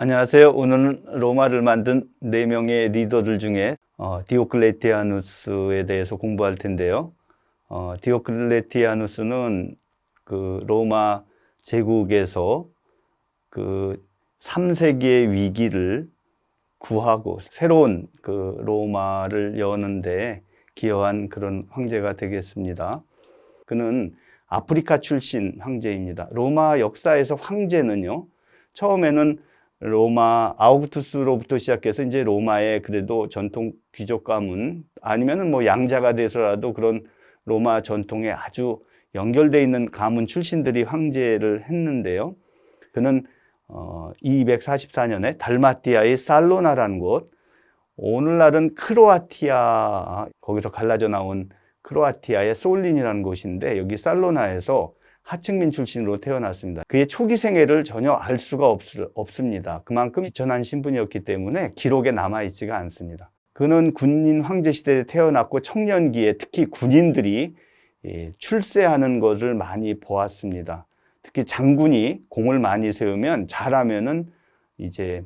안녕하세요. 오늘은 로마를 만든 4명의 리더들 중에 디오클레티아누스에 대해서 공부할 텐데요. 디오클레티아누스는 그 로마 제국에서 그 3세기의 위기를 구하고 새로운 그 로마를 여는데 기여한 그런 황제가 되겠습니다. 그는 아프리카 출신 황제입니다. 로마 역사에서 황제는요, 처음에는 로마 아우구투스로부터 시작해서 이제 로마의 그래도 전통 귀족 가문 아니면은 뭐 양자가 돼서라도 그런 로마 전통에 아주 연결되어 있는 가문 출신들이 황제를 했는데요. 그는 244년에 달마티아의 살로나라는 곳, 오늘날은 크로아티아, 거기서 갈라져 나온 크로아티아의 솔린이라는 곳인데 여기 살로나에서 하층민 출신으로 태어났습니다. 그의 초기 생애를 전혀 알 수가 없습니다. 그만큼 비천한 신분이었기 때문에 기록에 남아있지가 않습니다. 그는 군인 황제 시대에 태어났고 청년기에 특히 군인들이 출세하는 것을 많이 보았습니다. 특히 장군이 공을 많이 세우면 잘하면은 이제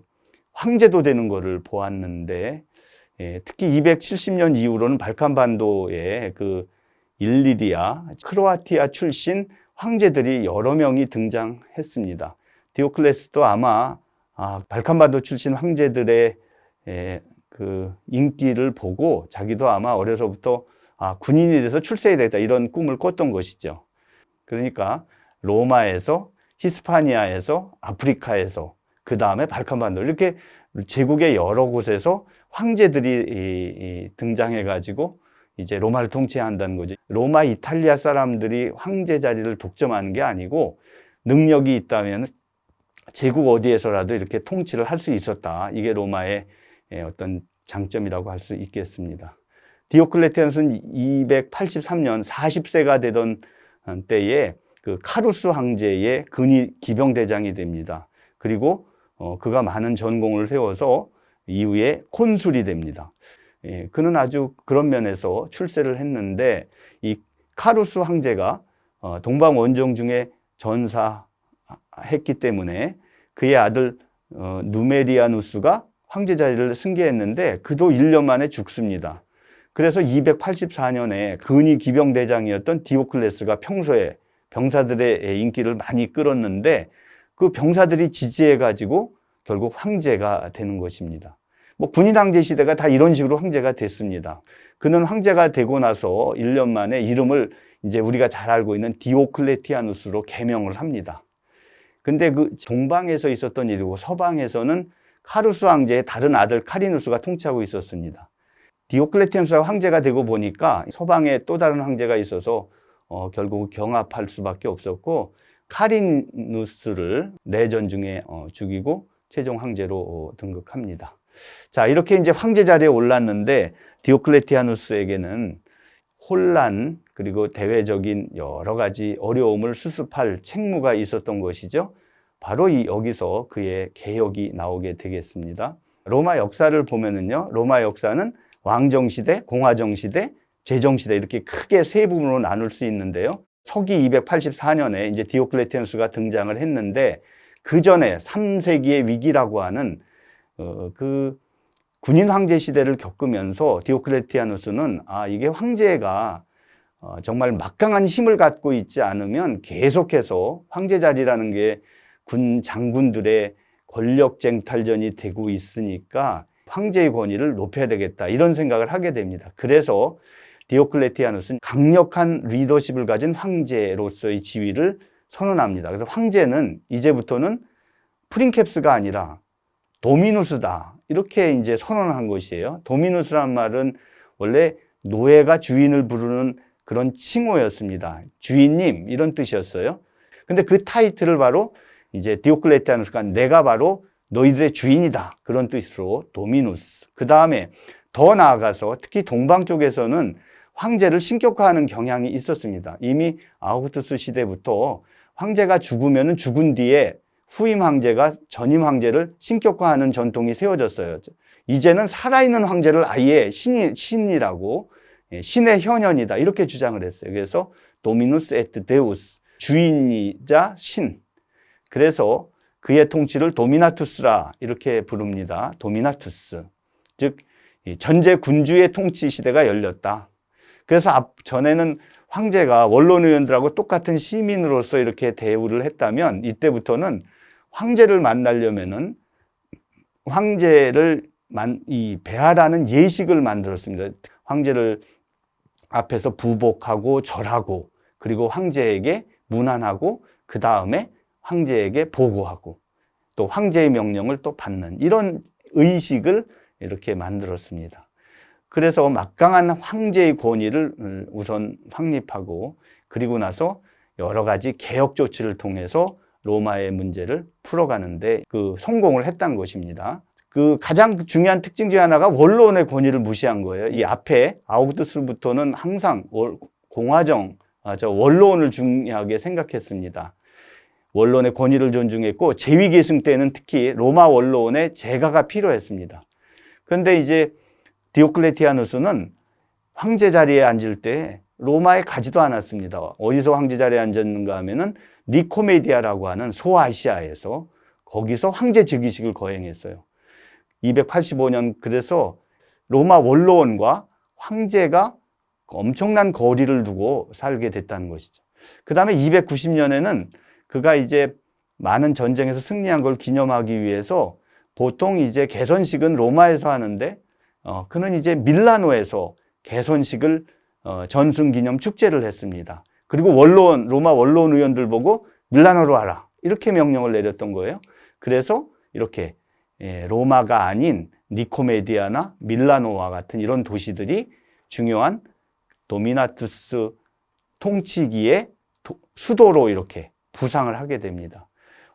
황제도 되는 것을 보았는데, 특히 270년 이후로는 발칸반도에 그 일리리아, 크로아티아 출신 황제들이 여러 명이 등장했습니다. 디오클레스도 아마 발칸반도 출신 황제들의 그 인기를 보고 자기도 아마 어려서부터 군인이 돼서 출세해야 되겠다 이런 꿈을 꿨던 것이죠. 그러니까 로마에서, 히스파니아에서, 아프리카에서, 그 다음에 발칸반도 이렇게 제국의 여러 곳에서 황제들이 등장해가지고 이제 로마를 통치한다는 거지. 로마 이탈리아 사람들이 황제 자리를 독점하는 게 아니고 능력이 있다면 제국 어디에서라도 이렇게 통치를 할 수 있었다. 이게 로마의 어떤 장점이라고 할 수 있겠습니다. 디오클레티아누스는 283년 40세가 되던 때에 그 카루스 황제의 근위 기병대장이 됩니다. 그리고 그가 많은 전공을 세워서 이후에 콘술이 됩니다. 그는 아주 그런 면에서 출세를 했는데 이 카루스 황제가 동방 원정 중에 전사했기 때문에 그의 아들 누메리아누스가 황제 자리를 승계했는데 그도 1년 만에 죽습니다. 그래서 284년에 근위 기병대장이었던 디오클레스가 평소에 병사들의 인기를 많이 끌었는데 그 병사들이 지지해가지고 결국 황제가 되는 것입니다. 뭐 군인 황제 시대가 다 이런 식으로 황제가 됐습니다. 그는 황제가 되고 나서 1년 만에 이름을 이제 우리가 잘 알고 있는 디오클레티아누스로 개명을 합니다. 근데 그 동방에서 있었던 일이고 서방에서는 카루스 황제의 다른 아들 카리누스가 통치하고 있었습니다. 디오클레티아누스가 황제가 되고 보니까 서방에 또 다른 황제가 있어서 결국 경합할 수밖에 없었고 카리누스를 내전 중에 죽이고 최종 황제로 등극합니다. 자, 이렇게 이제 황제 자리에 올랐는데 디오클레티아누스에게는 혼란 그리고 대외적인 여러 가지 어려움을 수습할 책무가 있었던 것이죠. 바로 여기서 그의 개혁이 나오게 되겠습니다. 로마 역사를 보면은요, 로마 역사는 왕정시대, 공화정시대, 제정시대 이렇게 크게 세 부분으로 나눌 수 있는데요. 서기 284년에 이제 디오클레티아누스가 등장을 했는데 그 전에 3세기의 위기라고 하는 그 군인 황제 시대를 겪으면서 디오클레티아누스는 이게 황제가 정말 막강한 힘을 갖고 있지 않으면 계속해서 황제 자리라는 게 군 장군들의 권력 쟁탈전이 되고 있으니까 황제의 권위를 높여야 되겠다 이런 생각을 하게 됩니다. 그래서 디오클레티아누스는 강력한 리더십을 가진 황제로서의 지위를 선언합니다. 그래서 황제는 이제부터는 프린캡스가 아니라 도미누스다 이렇게 이제 선언한 것이에요. 도미누스란 말은 원래 노예가 주인을 부르는 그런 칭호였습니다. 주인님 이런 뜻이었어요. 근데 그 타이틀을 바로 이제 디오클레티아누스가 내가 바로 너희들의 주인이다 그런 뜻으로 도미누스. 그 다음에 더 나아가서 특히 동방 쪽에서는 황제를 신격화하는 경향이 있었습니다. 이미 아우구스투스 시대부터 황제가 죽으면 죽은 뒤에 후임 황제가 전임 황제를 신격화하는 전통이 세워졌어요. 이제는 살아있는 황제를 아예 신이라고 신의 현현이다 이렇게 주장을 했어요. 그래서 도미누스 에트 데우스 주인이자 신. 그래서 그의 통치를 도미나투스라 이렇게 부릅니다. 도미나투스. 즉 전제 군주의 통치 시대가 열렸다. 그래서 전에는 황제가 원로원 의원들하고 똑같은 시민으로서 이렇게 대우를 했다면 이때부터는 황제를 만나려면은 황제를 배하라는 예식을 만들었습니다. 황제를 앞에서 부복하고 절하고 그리고 황제에게 문안하고 그 다음에 황제에게 보고하고 또 황제의 명령을 또 받는 이런 의식을 이렇게 만들었습니다. 그래서 막강한 황제의 권위를 우선 확립하고 그리고 나서 여러 가지 개혁 조치를 통해서 로마의 문제를 풀어가는데 성공을 했다는 것입니다. 가장 중요한 특징 중 하나가 원로원의 권위를 무시한 거예요. 이 앞에 아우구스부터는 항상 원로원을 중요하게 생각했습니다. 원로원의 권위를 존중했고 재위 계승 때는 특히 로마 원로원의 제가가 필요했습니다. 그런데 이제 디오클레티아누스는 황제 자리에 앉을 때 로마에 가지도 않았습니다. 어디서 황제 자리에 앉았는가 하면은 니코메디아라고 하는 소아시아에서 거기서 황제 즉위식을 거행했어요. 285년 그래서 로마 원로원과 황제가 엄청난 거리를 두고 살게 됐다는 것이죠. 그 다음에 290년에는 그가 이제 많은 전쟁에서 승리한 걸 기념하기 위해서 보통 이제 개선식은 로마에서 하는데 그는 이제 밀라노에서 개선식을 전승 기념 축제를 했습니다. 그리고 로마 원로원 의원들 보고 밀라노로 와라 이렇게 명령을 내렸던 거예요. 그래서 이렇게 로마가 아닌 니코메디아나 밀라노와 같은 이런 도시들이 중요한 도미나투스 통치기의 수도로 이렇게 부상을 하게 됩니다.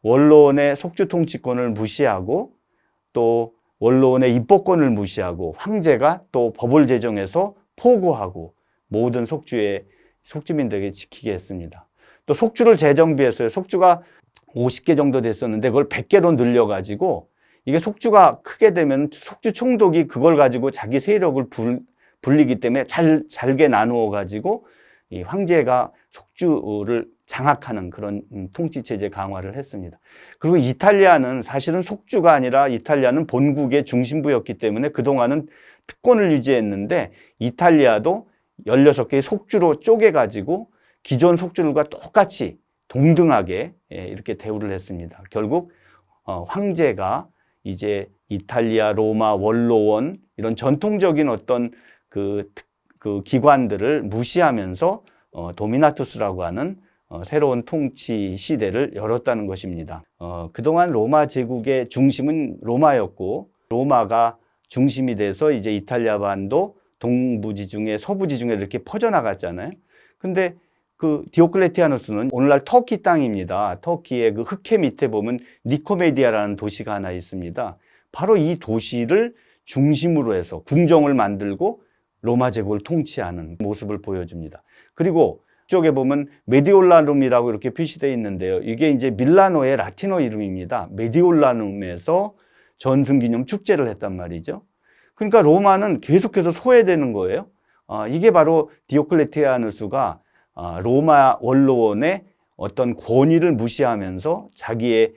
원로원의 속주 통치권을 무시하고 또 원로원의 입법권을 무시하고 황제가 또 법을 제정해서 포고하고 모든 속주민들에게 지키게 했습니다. 또 속주를 재정비했어요. 속주가 50개 정도 됐었는데 그걸 100개로 늘려가지고 이게 속주가 크게 되면 속주 총독이 그걸 가지고 자기 세력을 불리기 때문에 잘게 나누어 가지고 이 황제가 속주를 장악하는 그런 통치 체제 강화를 했습니다. 그리고 이탈리아는 사실은 속주가 아니라 이탈리아는 본국의 중심부였기 때문에 그동안은 특권을 유지했는데 이탈리아도 16개의 속주로 쪼개 가지고 기존 속주들과 똑같이 동등하게 이렇게 대우를 했습니다. 결국 황제가 이제 이탈리아, 로마, 원로원 이런 전통적인 어떤 그 기관들을 무시하면서 도미나투스라고 하는 새로운 통치 시대를 열었다는 것입니다. 그동안 로마 제국의 중심은 로마였고 로마가 중심이 돼서 이제 이탈리아 반도 동부지중해, 서부지중해 이렇게 퍼져나갔잖아요. 근데 디오클레티아누스는 오늘날 터키 땅입니다. 터키의 흑해 밑에 보면 니코메디아라는 도시가 하나 있습니다. 바로 이 도시를 중심으로 해서 궁정을 만들고 로마 제국을 통치하는 모습을 보여줍니다. 그리고 이쪽에 보면 메디올라눔이라고 이렇게 표시되어 있는데요. 이게 이제 밀라노의 라틴어 이름입니다. 메디올라눔에서 전승기념 축제를 했단 말이죠. 그러니까 로마는 계속해서 소외되는 거예요. 이게 바로 디오클레티아누스가 로마 원로원의 어떤 권위를 무시하면서 자기의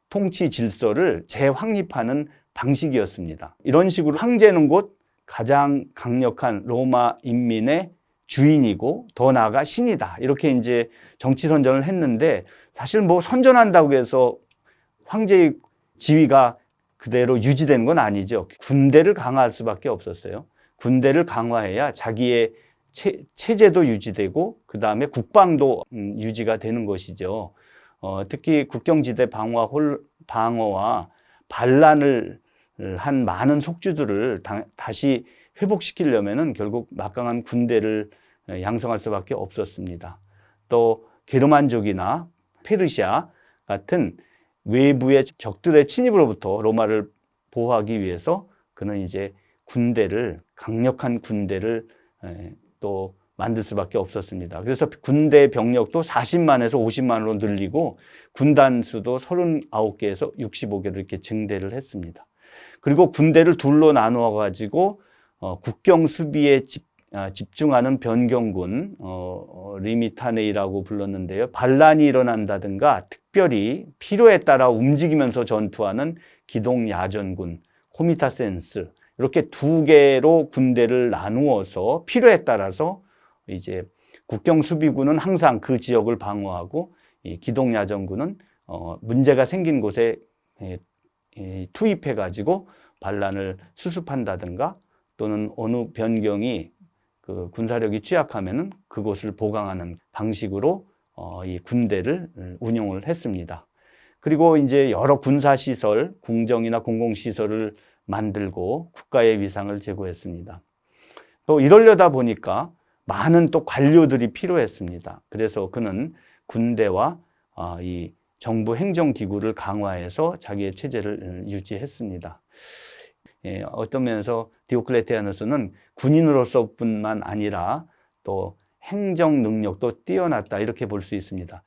통치 질서를 재확립하는 방식이었습니다. 이런 식으로 황제는 곧 가장 강력한 로마 인민의 주인이고 더 나아가 신이다. 이렇게 이제 정치 선전을 했는데 사실 뭐 선전한다고 해서 황제의 지위가 그대로 유지되는 건 아니죠. 군대를 강화할 수밖에 없었어요. 군대를 강화해야 자기의 체제도 유지되고 그 다음에 국방도 유지가 되는 것이죠. 특히 국경지대 방어와 반란을 한 많은 속주들을 다시 회복시키려면은 결국 막강한 군대를 양성할 수밖에 없었습니다. 또 게르만족이나 페르시아 같은 외부의 적들의 침입으로부터 로마를 보호하기 위해서 그는 이제 강력한 군대를 또 만들 수밖에 없었습니다. 그래서 군대 병력도 40만에서 50만으로 늘리고 군단 수도 39개에서 65개로 이렇게 증대를 했습니다. 그리고 군대를 둘로 나누어 가지고 국경 수비에 집중하는 변경군, 리미타네이라고 불렀는데요. 반란이 일어난다든가 특별히 필요에 따라 움직이면서 전투하는 기동야전군, 코미타센스, 이렇게 두 개로 군대를 나누어서 필요에 따라서 이제 국경수비군은 항상 그 지역을 방어하고, 이 기동야전군은 문제가 생긴 곳에 투입해가지고 반란을 수습한다든가, 또는 어느 변경이 그 군사력이 취약하면은 그곳을 보강하는 방식으로 이 군대를 운영을 했습니다. 그리고 이제 여러 군사시설, 궁정이나 공공시설을 만들고 국가의 위상을 제고했습니다. 또 이러려다 보니까 많은 또 관료들이 필요했습니다. 그래서 그는 군대와 이 정부 행정기구를 강화해서 자기의 체제를 유지했습니다. 어떤 면에서 디오클레티아누스는 군인으로서뿐만 아니라 또 행정 능력도 뛰어났다, 이렇게 볼 수 있습니다.